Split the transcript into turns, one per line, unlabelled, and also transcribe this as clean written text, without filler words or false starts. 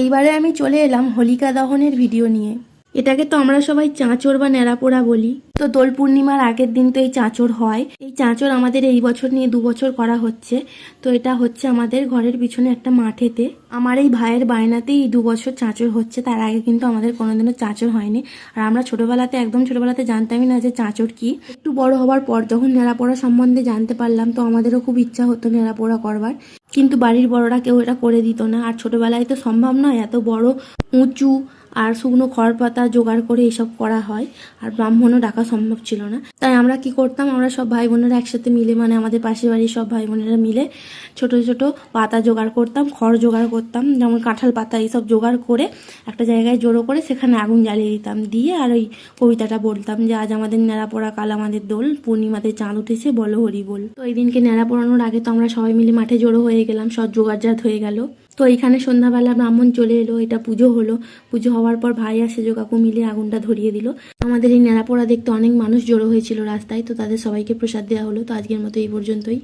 এইবারে আমি চলে এলাম হোলিকা দহনের ভিডিও নিয়ে। এটাকে তো আমরা সবাই চাঁচর বা ন্যাড়াপোড়া বলি। তো দোল পূর্ণিমার আগের দিন তো এই চাঁচর হয়। এই চাঁচর আমাদের এই বছর নিয়ে 2 বছর করা হচ্ছে। তো এটা হচ্ছে আমাদের ঘরের পিছনে একটা মাঠেতে। আমার এই ভাইয়ের বায়নাতেই 2 বছর চাঁচর হচ্ছে, তার আগে কিন্তু আমাদের কোনোদিনও চাঁচর হয়নি। আর আমরা একদম ছোটবেলাতে জানতামই না যে চাঁচর কি। একটু বড় হবার পর যখন ন্যাড়াপোড়া সম্বন্ধে জানতে পারলাম, তো আমাদেরও খুব ইচ্ছা হতো ন্যাড়াপোড়া করবার, কিন্তু বাড়ির বড়রা কেউ এটা করে দিত না। আর ছোটবেলায় তো সম্ভব নয়, এত বড় উঁচু আর শুকনো খড় পাতা জোগাড় করে এসব করা হয়, আর ব্রাহ্মণও ডাকা সম্ভব ছিল না। তাই আমরা কি করতাম, আমরা সব ভাই বোনেরা একসাথে মিলে, মানে আমাদের পাশের বাড়ির সব ভাই বোনেরা মিলে ছোট ছোট পাতা জোগাড় করতাম, খড় জোগাড় করতাম, যেমন কাঁঠাল পাতা এইসব জোগাড় করে একটা জায়গায় জড়ো করে সেখানে আগুন জ্বালিয়ে দিতাম, দিয়ে আর ওই কবিতাটা বলতাম যে আজ আমাদের ন্যাড়া পোড়া কাল আমাদের দোল, পূর্ণিমাতে চাঁদ উঠেছে বলো হরি বল। তো এই দিনকে ন্যাড়া পোড়ানোর আগে তো আমরা সবাই মিলে মাঠে জড়ো হয়ে গেলাম, সব জোগাড়জাত হয়ে গেল। তো এইখানে সন্ধ্যাবেলা ব্রাহ্মণ চলে এলো, এটা পুজো হলো। পুজো হওয়ার পর ভাই আর সেজো কাকু মিলে আগুনটা ধরিয়ে দিল। আমাদের এই ন্যাড়াপোড়া দেখতে অনেক মানুষ জড়ো হয়েছিল রাস্তায়, তো তাদের সবাইকে প্রসাদ দেওয়া হলো। তো আজকের মতো এই পর্যন্তই।